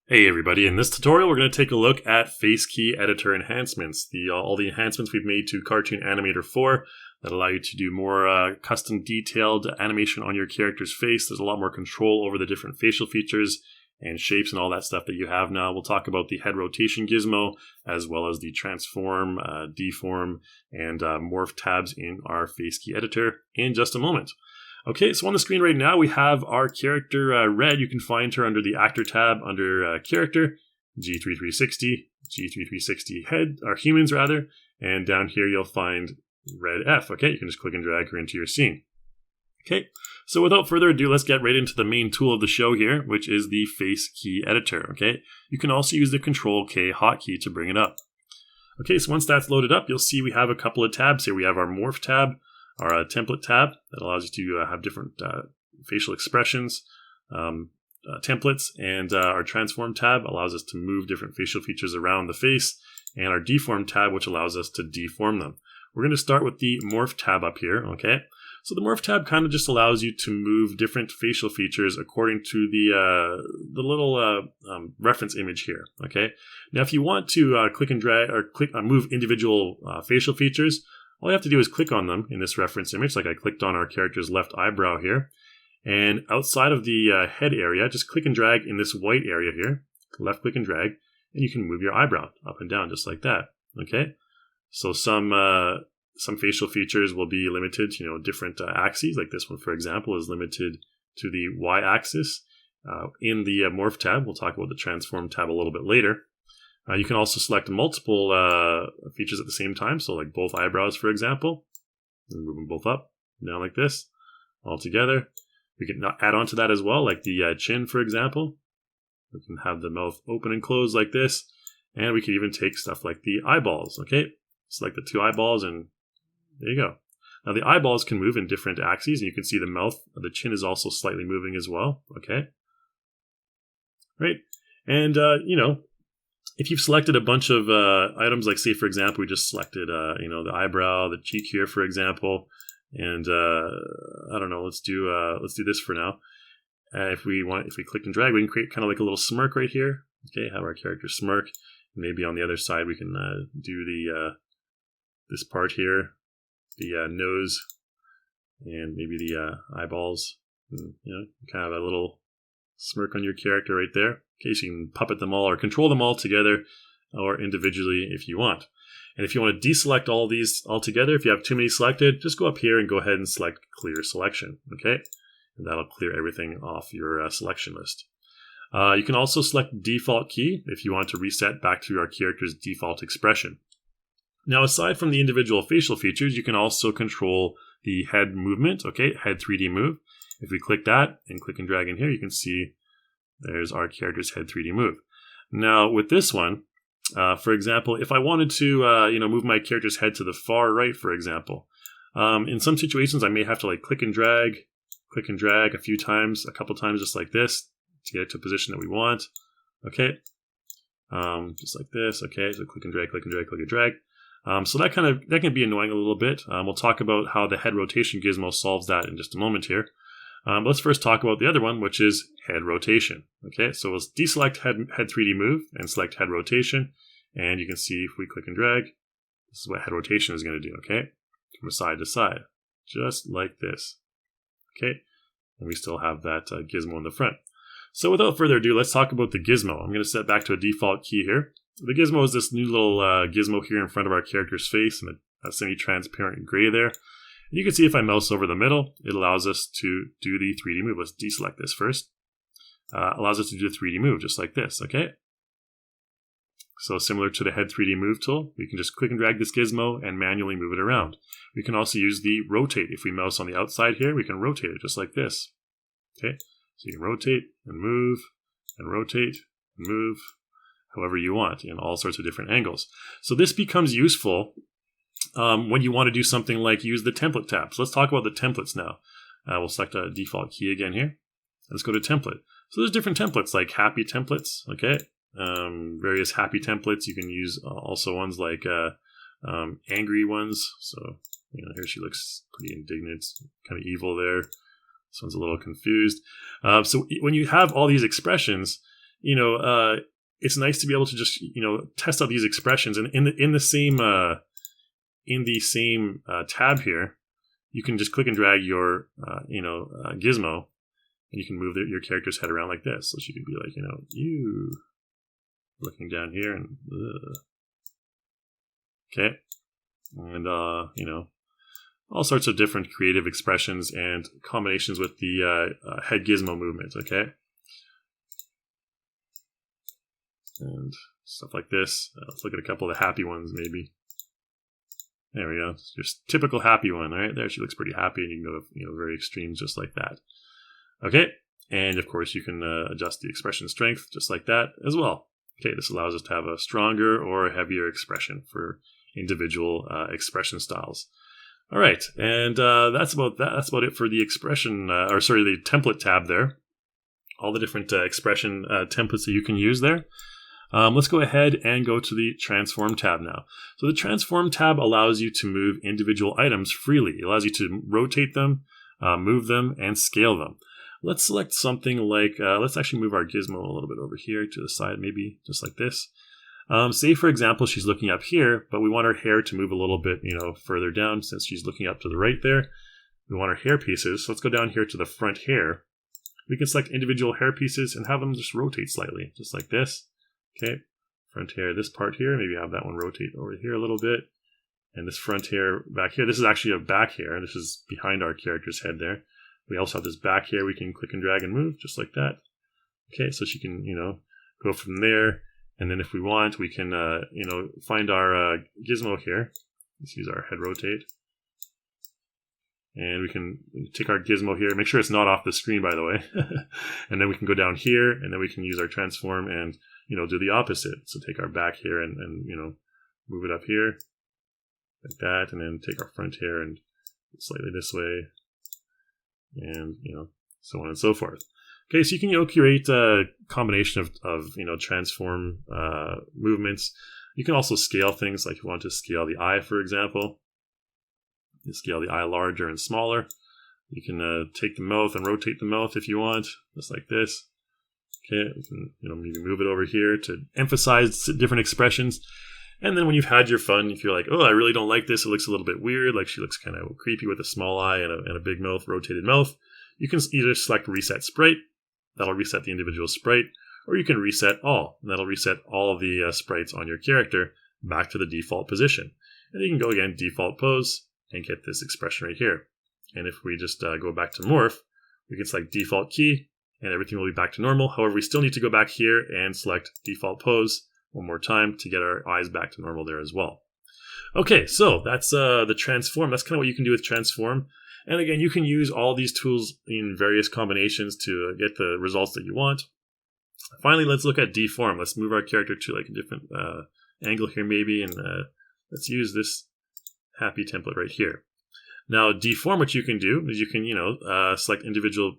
Hey everybody, in this tutorial we're going to take a look at Face Key Editor enhancements, all the enhancements we've made to Cartoon Animator 4 that allow you to do more custom detailed animation on your character's face. There's a lot more control over the different facial features and shapes and all that stuff that you have now. We'll talk about the head rotation gizmo as well as the transform, deform, and morph tabs in our Face Key Editor in just a moment. Okay, so on the screen right now, we have our character Red. You can find her under the Actor tab under Character, G3360, G3360 Head, or Humans rather, and down here you'll find Red F. Okay, you can just click and drag her into your scene. Okay, so without further ado, let's get right into the main tool of the show here, which is the Face Key Editor. Okay, you can also use the Control K hotkey to bring it up. Okay, so once that's loaded up, you'll see we have a couple of tabs here. We have our Morph tab, our template tab that allows you to have different facial expressions, templates, and our transform tab allows us to move different facial features around the face, and our deform tab, which allows us to deform them. We're going to start with the morph tab up here. Okay, so the morph tab kind of just allows you to move different facial features according to the little reference image here. Okay, now if you want to click and drag or move individual facial features, all you have to do is click on them in this reference image, like I clicked on our character's left eyebrow here. And outside of the head area, just click and drag in this white area here. Left click and drag, and you can move your eyebrow up and down just like that. Okay, so some facial features will be limited to different axes. Like this one, for example, is limited to the y-axis. In the morph tab, we'll talk about the transform tab a little bit later. You can also select multiple features at the same time, so like both eyebrows, for example, and move them both up, down like this, all together. We can add on to that as well, like the chin, for example. We can have the mouth open and close like this, and we can even take stuff like the eyeballs, okay? Select the two eyeballs, and there you go. Now the eyeballs can move in different axes, and you can see the mouth, the chin is also slightly moving as well, okay? Right, and if you've selected a bunch of items, like say for example, we just selected the eyebrow, the cheek here, for example, and I don't know, let's do this for now. If we click and drag, we can create kind of like a little smirk right here. Okay, have our character smirk. Maybe on the other side, we can do the this part here, the nose, and maybe the eyeballs. And, kind of a little smirk on your character right there. Okay, so you can puppet them all or control them all together or individually if you want. And if you want to deselect all these all together, if you have too many selected, just go up here and go ahead and select Clear Selection. Okay, and that'll clear everything off your selection list. You can also select Default Key if you want to reset back to your character's default expression. Now, aside from the individual facial features, you can also control the head movement. Okay, head 3D move. If we click that and click and drag in here, you can see there's our character's head 3D move. Now with this one, for example, if I wanted to move my character's head to the far right, for example, in some situations I may have to click and drag a couple times just like this to get it to a position that we want. Okay, just like this. Okay, so click and drag, click and drag, click and drag. So that can be annoying a little bit. We'll talk about how the head rotation gizmo solves that in just a moment here. Let's first talk about the other one, which is head rotation. Okay, so we'll deselect head 3D move and select head rotation. And you can see if we click and drag, this is what head rotation is going to do, okay? From side to side, just like this. Okay, and we still have that gizmo in the front. So without further ado, let's talk about the gizmo. I'm going to set back to a default key here. The gizmo is this new little gizmo here in front of our character's face in a semi-transparent gray there. You can see if I mouse over the middle, it allows us to do the 3D move. Let's deselect this first. Allows us to do the 3D move just like this, okay? So similar to the head 3D move tool, we can just click and drag this gizmo and manually move it around. We can also use the rotate. If we mouse on the outside here, we can rotate it just like this. Okay, so you can rotate and move and rotate and move however you want in all sorts of different angles. So this becomes useful when you want to do something like use the template tab. So let's talk about the templates now. We'll select a default key again here. Let's go to template. So there's different templates like happy templates, okay? Various happy templates. You can use also ones like angry ones. So here she looks pretty indignant, kind of evil there. This one's a little confused. So when you have all these expressions, it's nice to be able to just test out these expressions, and in the same tab here, you can just click and drag your gizmo, and you can move your character's head around like this. So she could be like, you looking down here, and okay, and all sorts of different creative expressions and combinations with the head gizmo movement. Okay. And stuff like this. Let's look at a couple of the happy ones, maybe. There we go. Just typical happy one, right? There, she looks pretty happy, and you can go, very extremes just like that. Okay, and of course you can adjust the expression strength just like that as well. Okay, this allows us to have a stronger or a heavier expression for individual expression styles. All right, and that's about that. That's about it for the expression, the template tab there. All the different expression templates that you can use there. Let's go ahead and go to the Transform tab now. So the Transform tab allows you to move individual items freely. It allows you to rotate them, move them, and scale them. Let's select something like, let's actually move our gizmo a little bit over here to the side, maybe just like this. Say, for example, she's looking up here, but we want her hair to move a little bit, further down since she's looking up to the right there. We want her hair pieces. So let's go down here to the front hair. We can select individual hair pieces and have them just rotate slightly, just like this. Okay, front hair, this part here, maybe have that one rotate over here a little bit. And this front hair back here, this is actually a back hair. This is behind our character's head there. We also have this back hair we can click and drag and move, just like that. Okay, so she can, go from there. And then if we want, we can, find our gizmo here. Let's use our head rotate. And we can take our gizmo here. Make sure it's not off the screen, by the way. And then we can go down here, and then we can use our transform and, do the opposite. So take our back here and move it up here like that. And then take our front hair and slightly this way. And, so on and so forth. Okay, so you can, create a combination of transform movements. You can also scale things, like if you want to scale the eye, for example. You scale the eye larger and smaller. You can take the mouth and rotate the mouth if you want, just like this. Okay, you can maybe move it over here to emphasize different expressions. And then when you've had your fun, if you're like, oh, I really don't like this, it looks a little bit weird, like she looks kind of creepy with a small eye and a big mouth, rotated mouth, you can either select Reset Sprite, that'll reset the individual sprite, or you can reset all, and that'll reset all of the sprites on your character back to the default position. And you can go again, default pose, and get this expression right here. And if we just go back to morph, we can select default key, and everything will be back to normal. However, we still need to go back here and select default pose one more time to get our eyes back to normal there as well. Okay, so that's the transform. That's kind of what you can do with transform. And again, you can use all these tools in various combinations to get the results that you want. Finally, let's look at deform. Let's move our character to like a different angle here maybe, and let's use this happy template right here. Now, deform, what you can do is you can, select individual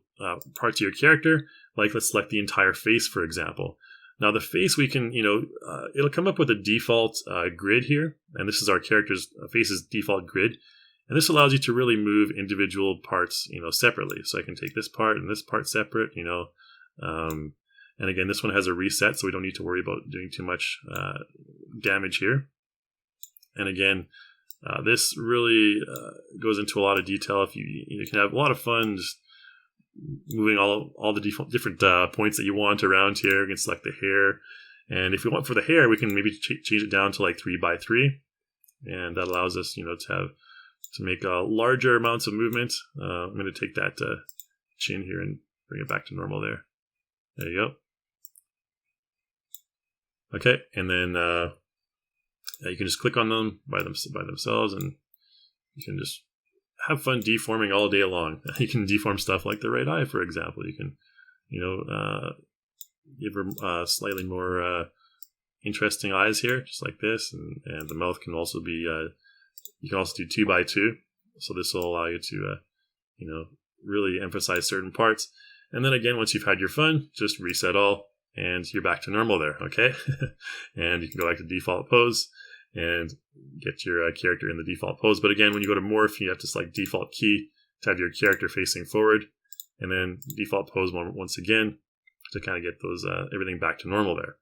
parts of your character. Like, let's select the entire face, for example. Now, the face, we can, it'll come up with a default grid here. And this is our character's face's default grid. And this allows you to really move individual parts, separately. So I can take this part and this part separate, and again, this one has a reset, so we don't need to worry about doing too much damage here. And again, this really goes into a lot of detail. If you can have a lot of fun just moving all the different points that you want around here. You can select the hair, and if we want for the hair, we can maybe change it down to like 3x3, and that allows us, to make larger amounts of movement. I'm going to take that chin here and bring it back to normal there. There you go. Okay, and then you can just click on them by themselves, and you can just have fun deforming all day long. You can deform stuff like the right eye, for example. You can, give her slightly more interesting eyes here, just like this, and the mouth can also be. You can also do 2x2, so this will allow you to, really emphasize certain parts. And then again, once you've had your fun, just reset all, and you're back to normal there, okay? And you can go back to default pose and get your character in the default pose. But again, when you go to morph, you have to select default key to have your character facing forward, and then default pose once again. to kind of get those everything back to normal there.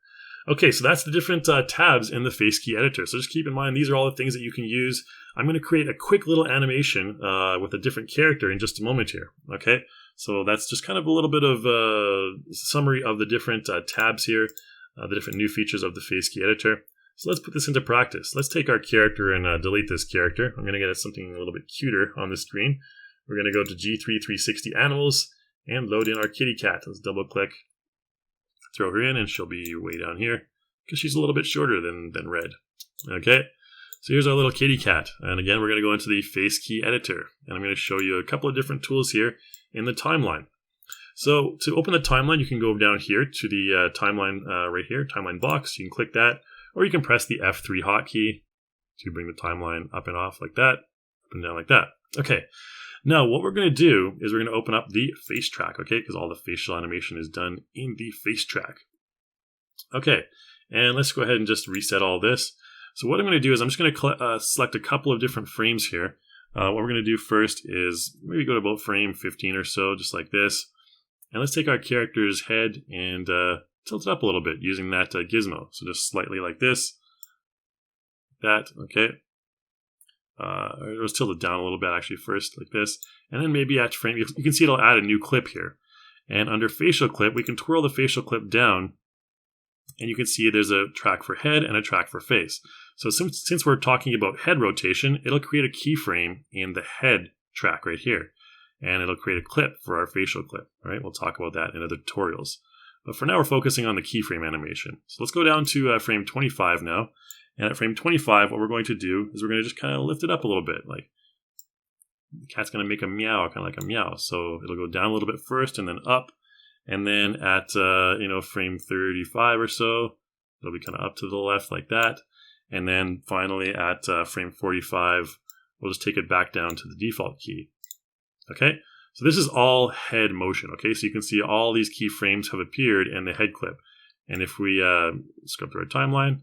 Okay, so that's the different tabs in the Face Key Editor. So just keep in mind, these are all the things that you can use. I'm going to create a quick little animation with a different character in just a moment here. Okay, so that's just kind of a little bit of a summary of the different tabs here, the different new features of the Face Key Editor. So let's put this into practice. Let's take our character and delete this character. I'm going to get something a little bit cuter on the screen. We're going to go to G3 Animals and load in our kitty cat. Let's double click, throw her in, and she'll be way down here because she's a little bit shorter than Red. Okay, so here's our little kitty cat. And again, we're going to go into the Face Key Editor. And I'm going to show you a couple of different tools here in the timeline. So to open the timeline, you can go down here to the timeline right here, timeline box. You can click that, or you can press the F3 hotkey to bring the timeline up and off like that, up and down like that. Okay, now what we're going to do is we're going to open up the face track, okay, because all the facial animation is done in the face track. Okay, and let's go ahead and just reset all this. So what I'm going to do is I'm just going to select a couple of different frames here. What we're going to do first is maybe go to about frame 15 or so, just like this. And let's take our character's head and tilt it up a little bit using that gizmo. So just slightly like this, that, okay. Let's tilt it down a little bit actually first, like this. And then maybe at frame, you can see it'll add a new clip here. And under facial clip, we can twirl the facial clip down. And you can see there's a track for head and a track for face. So since we're talking about head rotation, it'll create a keyframe in the head track right here. And it'll create a clip for our facial clip. All right, we'll talk about that in other tutorials. But for now, we're focusing on the keyframe animation. So let's go down to frame 25 now. And at frame 25, what we're going to do is we're going to just kind of lift it up a little bit. Like the cat's going to make a meow, kind of like a meow. So it'll go down a little bit first and then up. And then at frame 35 or so, it'll be kind of up to the left like that. And then finally at frame 45, we'll just take it back down to the default key. Okay, so this is all head motion. Okay, so you can see all these keyframes have appeared in the head clip. And if we scrub through our timeline,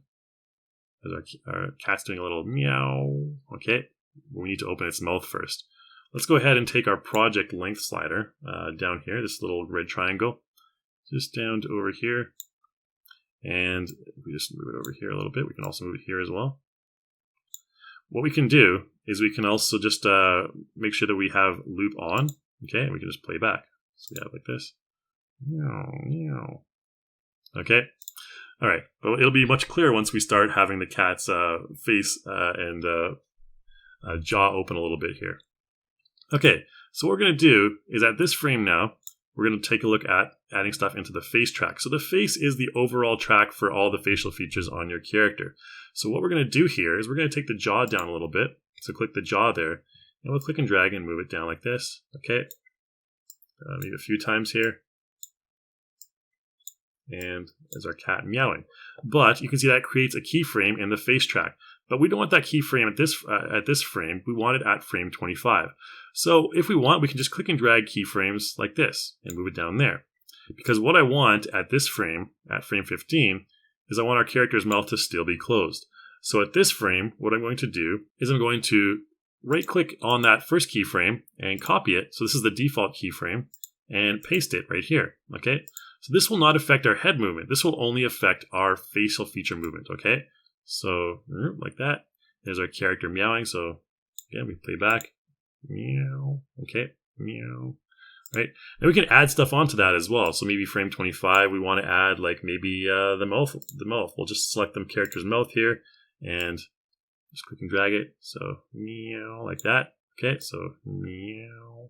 as our cat's doing a little meow. Okay, we need to open its mouth first. Let's go ahead and take our project length slider down here, this little red triangle, just down to over here. And if we just move it over here a little bit, we can also move it here as well. What we can do is we can also just make sure that we have loop on, okay, and we can just play back. So we have like this. Meow, meow. Okay. All right. But it'll be much clearer once we start having the cat's face and jaw open a little bit here. Okay. So what we're going to do is at this frame now, we're going to take a look at adding stuff into the face track. So the face is the overall track for all the facial features on your character. So what we're going to do here is we're going to take the jaw down a little bit. So click the jaw there, and we'll click and drag and move it down like this. Okay. Maybe a few times here. And there's our cat meowing. But you can see that creates a keyframe in the face track. But we don't want that keyframe at this frame. We want it at frame 25. So if we want, we can just click and drag keyframes like this and move it down there. Because what I want at this frame, at frame 15, is I want our character's mouth to still be closed. So at this frame, what I'm going to do is I'm going to right-click on that first keyframe and copy it. So this is the default keyframe, and paste it right here. Okay. So this will not affect our head movement. This will only affect our facial feature movement. Okay. So like that. There's our character meowing. So again, we play back. Meow. Okay. Meow. Right. And we can add stuff onto that as well. So maybe frame 25, we want to add like maybe the mouth. We'll just select the character's mouth here and just click and drag it. So meow like that. Okay. So meow.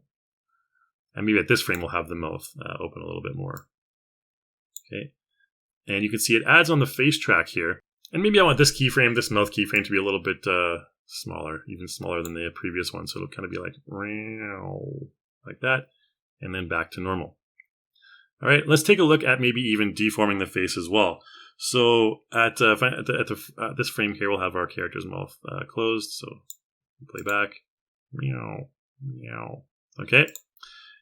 And maybe at this frame, we'll have the mouth open a little bit more. Okay. And you can see it adds on the face track here. And maybe I want this keyframe, this mouth keyframe, to be a little bit smaller, even smaller than the previous one. So it'll kind of be like, like that. And then back to normal. All right, let's take a look at maybe even deforming the face as well. So at this frame here, we'll have our character's mouth closed. So play back. Meow, meow. Okay.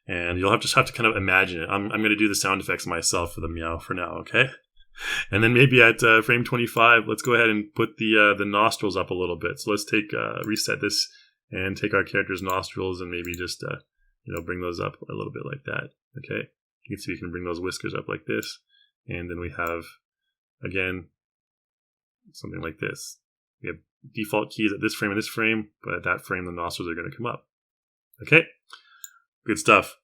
And you'll just have to kind of imagine it. I'm going to do the sound effects myself for the meow for now, okay? And then maybe at frame 25, let's go ahead and put the nostrils up a little bit. So let's take reset this and take our character's nostrils and maybe just bring those up a little bit like that, okay? You can see we can bring those whiskers up like this. And then we have, again, something like this. We have default keys at this frame and this frame, but at that frame, the nostrils are going to come up. Okay, good stuff.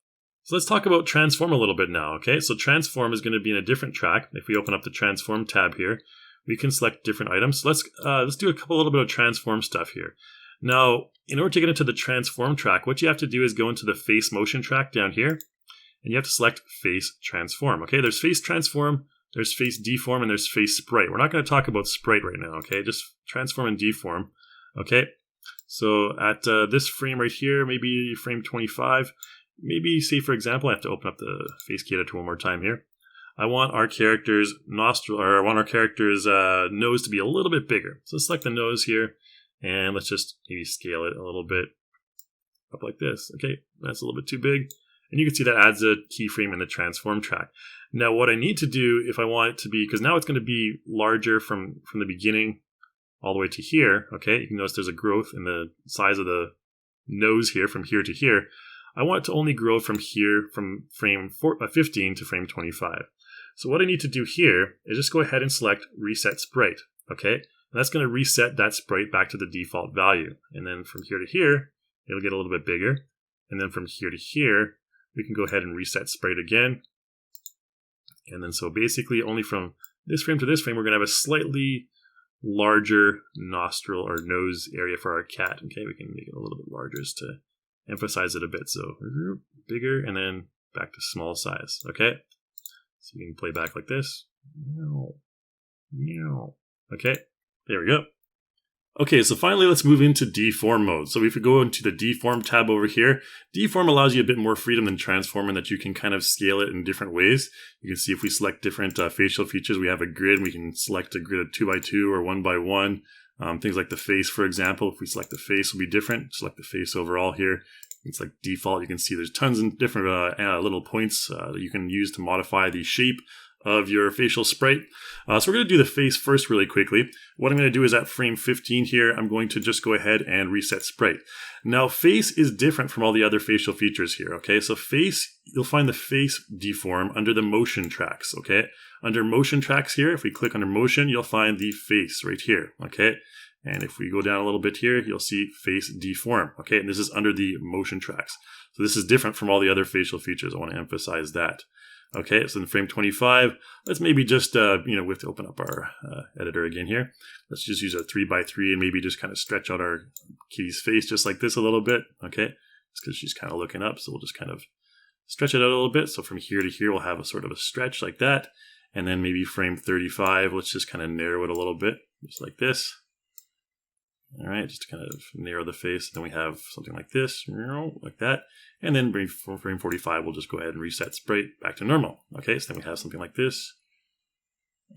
So let's talk about transform a little bit now. Okay, so transform is going to be in a different track. If we open up the transform tab here, we can select different items. So let's do a little bit of transform stuff here. Now, in order to get into the transform track, what you have to do is go into the face motion track down here, and you have to select face transform. Okay, there's face transform, there's face deform, and there's face sprite. We're not going to talk about sprite right now. Okay, just transform and deform. Okay, so at this frame right here, maybe frame 25, maybe say for example, I have to open up the face key editor one more time here. I want our character's nostril, or I want our character's nose to be a little bit bigger. So select the nose here, and let's just maybe scale it a little bit up like this. Okay, that's a little bit too big. And you can see that adds a keyframe in the transform track. Now what I need to do if I want it to be, because now it's going to be larger from the beginning all the way to here. Okay, you can notice there's a growth in the size of the nose here from here to here. I want it to only grow from here, from frame 15 to frame 25. So what I need to do here is just go ahead and select Reset Sprite. Okay, and that's going to reset that sprite back to the default value. And then from here to here, it'll get a little bit bigger. And then from here to here, we can go ahead and reset sprite again. And then so basically only from this frame to this frame, we're going to have a slightly larger nostril or nose area for our cat. Okay, we can make it a little bit larger just to emphasize it a bit. So bigger and then back to small size. Okay, so you can play back like this. Okay, there we go. Okay, so finally let's move into deform mode. So if we go into the deform tab over here, deform allows you a bit more freedom than transform in that you can kind of scale it in different ways. You can see if we select different facial features, we have a grid. We can select a grid of 2x2 or 1x1. Things like the face, for example, if we select the face will be different. Select the face overall here. It's like default. You can see there's tons of different little points that you can use to modify the shape of your facial sprite. So we're going to do the face first really quickly. What I'm going to do is at frame 15 here, I'm going to just go ahead and reset sprite. Now face is different from all the other facial features here, okay? So face, you'll find the face deform under the motion tracks, okay? Under motion tracks here, if we click under motion, you'll find the face right here, okay? And if we go down a little bit here, you'll see face deform, okay? And this is under the motion tracks. So this is different from all the other facial features. I want to emphasize that. Okay, so in frame 25, let's maybe just, we have to open up our editor again here. Let's just use a 3x3 and maybe just kind of stretch out our kitty's face just like this a little bit. Okay, it's because she's kind of looking up, so we'll just kind of stretch it out a little bit. So from here to here, we'll have a sort of a stretch like that. And then maybe frame 35, let's just kind of narrow it a little bit, just like this. All right, just to kind of narrow the face. Then we have something like this, like that. And then from frame 45, we'll just go ahead and reset sprite back to normal. Okay, so then we have something like this.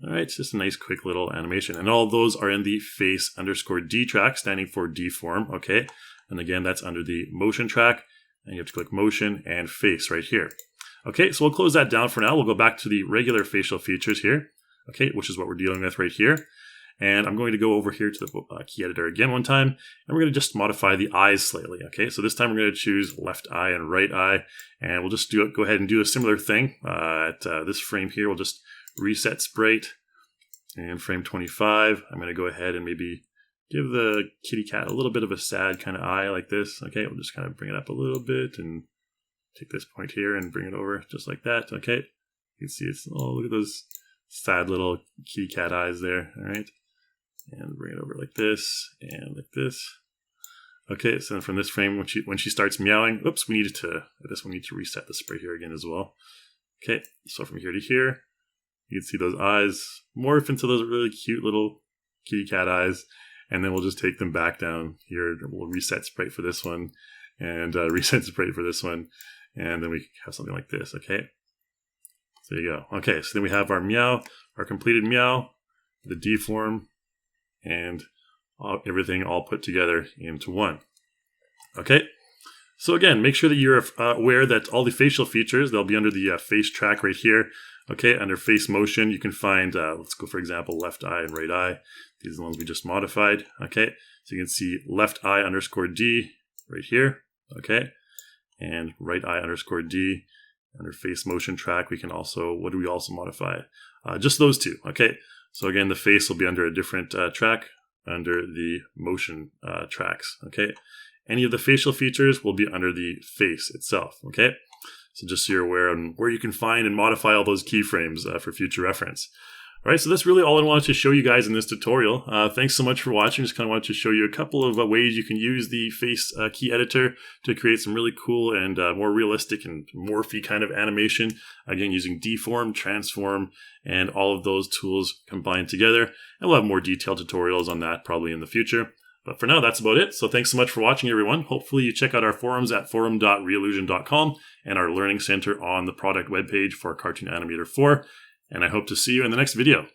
All right, it's just a nice quick little animation. And all of those are in the face_D track, standing for deform, okay? And again, that's under the motion track. And you have to click motion and face right here. Okay, so we'll close that down for now. We'll go back to the regular facial features here, okay, which is what we're dealing with right here. And I'm going to go over here to the key editor again one time, and we're going to just modify the eyes slightly, okay? So this time we're going to choose left eye and right eye, and we'll just go ahead and do a similar thing. At this frame here, we'll just reset sprite, and frame 25, I'm going to go ahead and maybe give the kitty cat a little bit of a sad kind of eye like this, okay? We'll just kind of bring it up a little bit, and take this point here and bring it over just like that, okay? You can see it's, oh, look at those sad little kitty cat eyes there, all right? And bring it over like this and like this. Okay, so then from this frame, when she starts meowing, oops, we need to reset the sprite here again as well. Okay, so from here to here, you can see those eyes morph into those really cute little kitty cat eyes, and then we'll just take them back down here. We'll reset sprite for this one, and reset sprite for this one, and then we have something like this. Okay, so there you go. Okay, so then we have our meow, our completed meow, the deform, and everything all put together into one. Okay, so again, make sure that you're aware that all the facial features, they'll be under the face track right here. Okay, under face motion, you can find, let's go for example, left eye and right eye. These are the ones we just modified. Okay, so you can see left eye _ D right here. Okay, and right eye _ D Under face motion track, we can also, what do we also modify? Just those two, okay? So again, the face will be under a different track, under the motion tracks, okay? Any of the facial features will be under the face itself, okay? So just so you're aware on where you can find and modify all those keyframes for future reference. All right, so that's really all I wanted to show you guys in this tutorial. Thanks so much for watching. Just kind of wanted to show you a couple of ways you can use the face key editor to create some really cool and more realistic and morphy kind of animation. Again, using deform, transform, and all of those tools combined together. And we'll have more detailed tutorials on that probably in the future. But for now, that's about it. So thanks so much for watching, everyone. Hopefully you check out our forums at forum.reallusion.com and our learning center on the product webpage for Cartoon Animator 4. And I hope to see you in the next video.